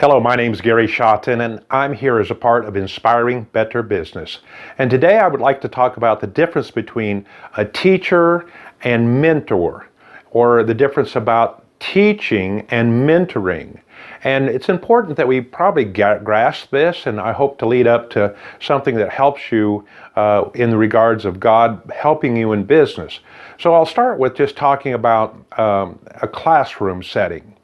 Hello, my name is Gary Shotton, and I'm here as a part of Inspiring Better Business. And today I would like to talk about the difference between a teacher and mentor, or the difference about teaching and mentoring. And it's important that we probably grasp this, and I hope to lead up to something that helps you in the regards of God helping you in business. So I'll start with just talking about a classroom setting.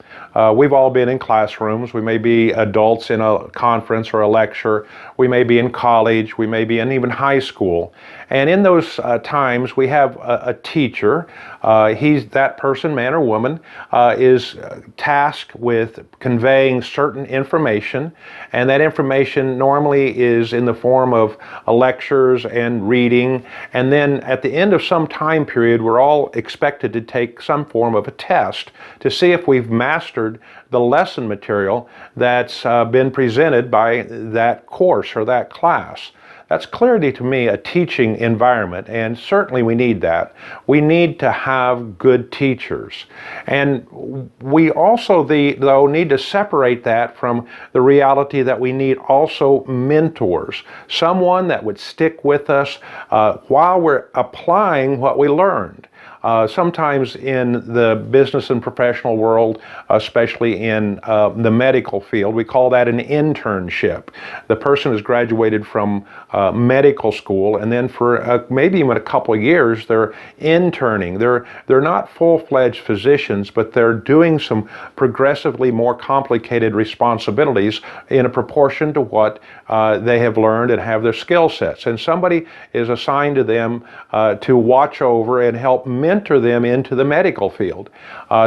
We've all been in classrooms. We may be adults in a conference or a lecture. We may be in college. We may be in even high school. And in those times, we have a teacher. That person, man or woman, is tasked with conveying certain information. And that information normally is in the form of lectures and reading. And then at the end of some time period, we're all expected to take some form of a test to see if we've mastered the lesson material that's been presented by that course or that class. That's clearly, to me, a teaching environment, and certainly we need that. We need to have good teachers. And we also, though, need to separate that from the reality that we need also mentors, someone that would stick with us while we're applying what we learned. Sometimes in the business and professional world, especially in the medical field, we call that an internship. The person has graduated from medical school, and then for maybe even a couple of years, they're interning. They're not full-fledged physicians, but they're doing some progressively more complicated responsibilities in a proportion to what they have learned and have their skill sets. And somebody is assigned to them to watch over and help mentor them into the medical field.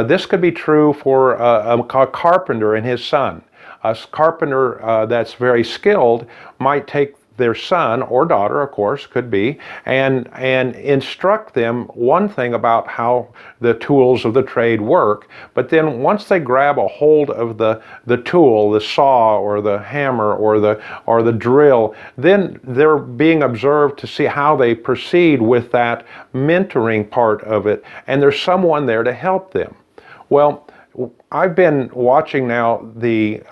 This could be true for a carpenter and his son. A carpenter that's very skilled might take their son or daughter, of course, could be, and instruct them one thing about how the tools of the trade work. But then once they grab a hold of the tool, the saw or the hammer or the drill, then they're being observed to see how they proceed with that mentoring part of it, and there's someone there to help them. Well, I've been watching now the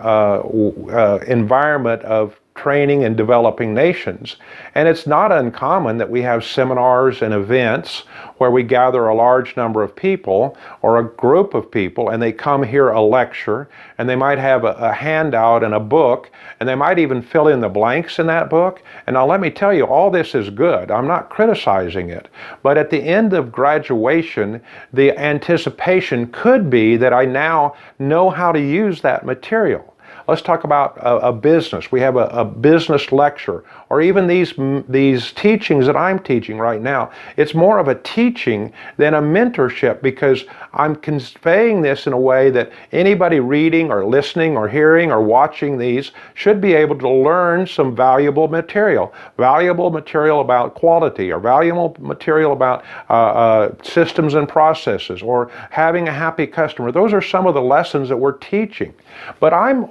environment of training and developing nations. And it's not uncommon that we have seminars and events where we gather a large number of people or a group of people, and they come hear a lecture, and they might have a handout and a book, and they might even fill in the blanks in that book. And now let me tell you, all this is good. I'm not criticizing it. But at the end of graduation, the anticipation could be that I now know how to use that material. Let's talk about a business. We have a business lecture, or even these teachings that I'm teaching right now. It's more of a teaching than a mentorship, because I'm conveying this in a way that anybody reading or listening or hearing or watching these should be able to learn some valuable material about quality, or valuable material about systems and processes, or having a happy customer. Those are some of the lessons that we're teaching. But I'm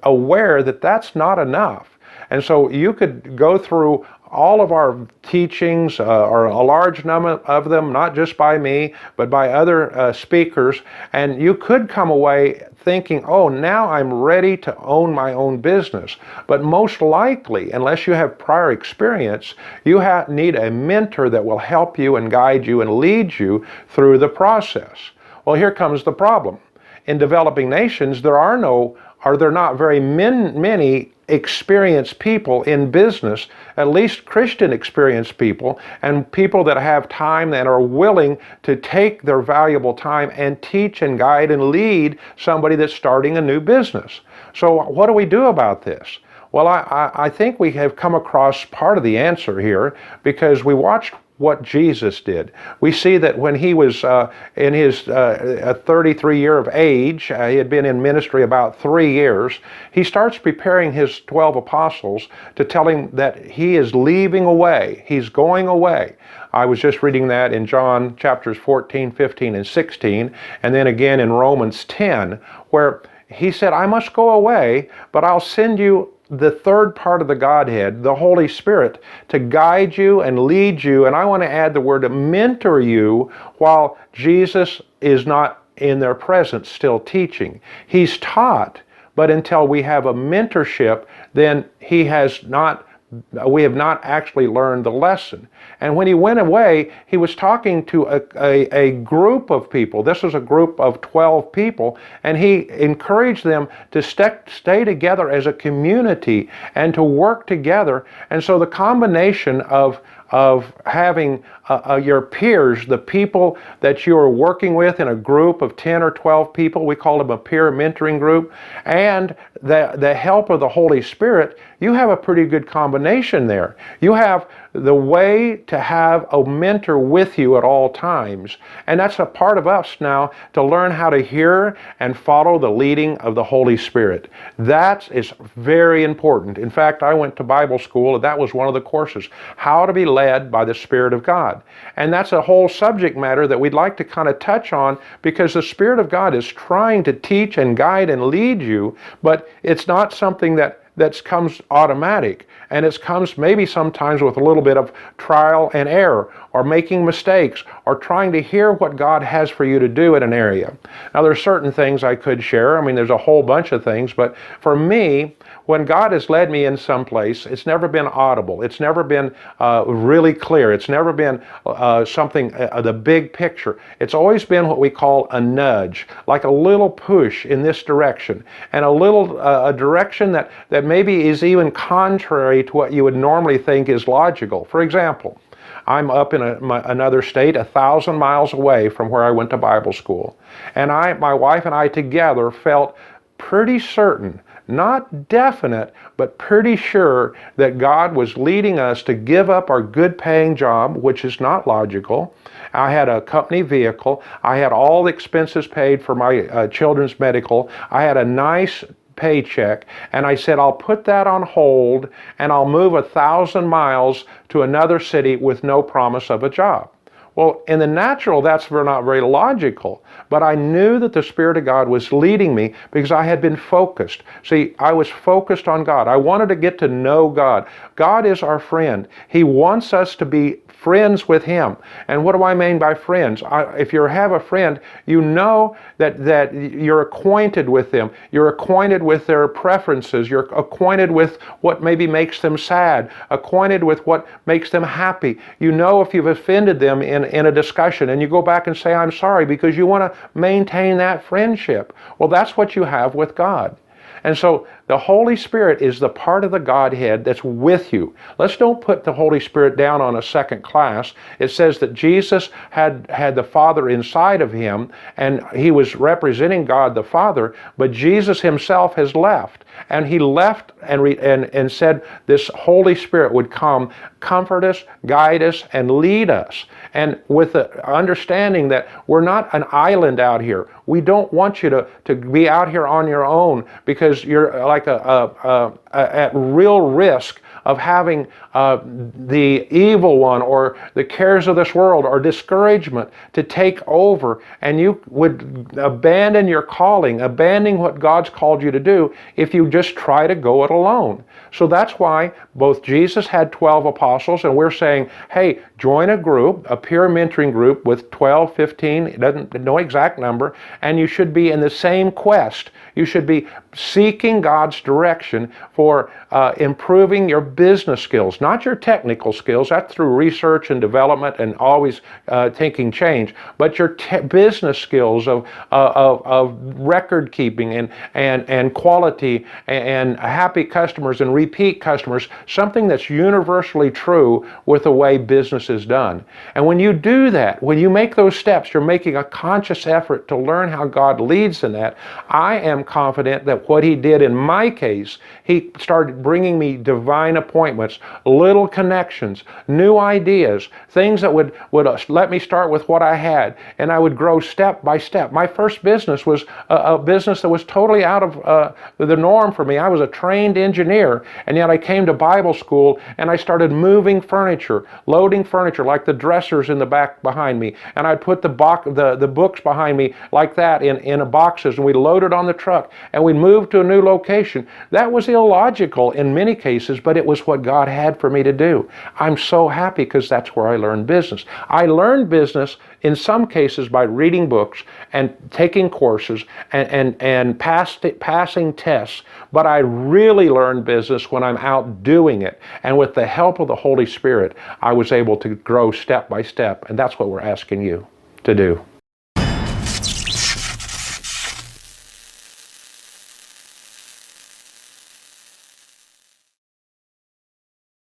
aware that that's not enough. And so you could go through all of our teachings, or a large number of them, not just by me, but by other speakers, and you could come away thinking, oh, now I'm ready to own my own business. But most likely, unless you have prior experience, you need a mentor that will help you and guide you and lead you through the process. Well, here comes the problem. In developing nations, there are not very many experienced people in business, at least Christian experienced people, and people that have time and are willing to take their valuable time and teach and guide and lead somebody that's starting a new business. So what do we do about this? Well, I think we have come across part of the answer here, because we watched what Jesus did. We see that when he was in his 33 year of age, he had been in ministry about 3 years, he starts preparing his 12 apostles to tell him that he is leaving away. He's going away. I was just reading that in John chapters 14, 15, and 16, and then again in Romans 10, where he said, I must go away, but I'll send you the third part of the Godhead, the Holy Spirit, to guide you and lead you. And I want to add the word to mentor you while Jesus is not in their presence still teaching. He's taught, but until we have a mentorship, then we have not actually learned the lesson. And when he went away, he was talking to a group of people. This was a group of 12 people, and he encouraged them to stay together as a community and to work together. And so the combination of having your peers, the people that you are working with in a group of 10 or 12 people, we call them a peer mentoring group, and the help of the Holy Spirit, you have a pretty good combination there. You have the way to have a mentor with you at all times. And that's a part of us now, to learn how to hear and follow the leading of the Holy Spirit. That is very important. In fact, I went to Bible school, and that was one of the courses, how to be led by the Spirit of God. And that's a whole subject matter that we'd like to kind of touch on, because the Spirit of God is trying to teach and guide and lead you, but it's not something that comes automatic, and it comes maybe sometimes with a little bit of trial and error, or making mistakes, or trying to hear what God has for you to do in an area. Now, there's certain things I could share. I mean, there's a whole bunch of things, but for me, when God has led me in some place, it's never been audible. It's never been really clear. It's never been something, the big picture. It's always been what we call a nudge, like a little push in this direction, and a direction that maybe is even contrary to what you would normally think is logical. For example, I'm up in another state, 1,000 miles away from where I went to Bible school. And my wife and I together felt pretty certain, not definite, but pretty sure that God was leading us to give up our good-paying job, which is not logical. I had a company vehicle. I had all the expenses paid for my children's medical. I had a nice paycheck, and I said, I'll put that on hold, and I'll move 1,000 miles to another city with no promise of a job. Well, in the natural, that's not very logical, but I knew that the Spirit of God was leading me because I had been focused. See, I was focused on God. I wanted to get to know God. God is our friend. He wants us to be friends with Him. And what do I mean by friends? If you have a friend, you know that you're acquainted with them. You're acquainted with their preferences. You're acquainted with what maybe makes them sad, acquainted with what makes them happy. You know if you've offended them in a discussion, and you go back and say, I'm sorry, because you want to maintain that friendship. Well, that's what you have with God. And so the Holy Spirit is the part of the Godhead that's with you. Let's don't put the Holy Spirit down on a second class. It says that Jesus had the Father inside of Him, and He was representing God the Father, but Jesus Himself has left. And He left and said this Holy Spirit would come, comfort us, guide us, and lead us. And with the understanding that we're not an island out here. We don't want you to be out here on your own, because you're like at real risk of having the evil one or the cares of this world or discouragement to take over, and you would abandon your calling, abandoning what God's called you to do if you just try to go it alone. So that's why both Jesus had 12 apostles, and we're saying, hey, join a group, a peer mentoring group with 12, 15, no exact number, and you should be in the same quest. You should be seeking God's direction for improving your business skills, not your technical skills. That's through research and development and always thinking change, but your business skills of record keeping and quality and happy customers and repeat customers, something that's universally true with the way business is done. And when you do that, when you make those steps, you're making a conscious effort to learn how God leads in that. I am confident that what He did in my case, He started bringing me divine appointments, little connections, new ideas, things that would let me start with what I had, and I would grow step by step. My first business was a business that was totally out of the norm for me. I was a trained engineer, and yet I came to Bible school and I started moving furniture, loading furniture like the dressers in the back behind me, and I'd put the books behind me like that in boxes, and we'd load it on the truck, and we'd move to a new location. That was illogical in many cases, but it was what God had for me to do. I'm so happy because that's where I learned business. I learned business in some cases by reading books and taking courses and passing tests, but I really learned business when I'm out doing it. And with the help of the Holy Spirit, I was able to grow step by step, and that's what we're asking you to do.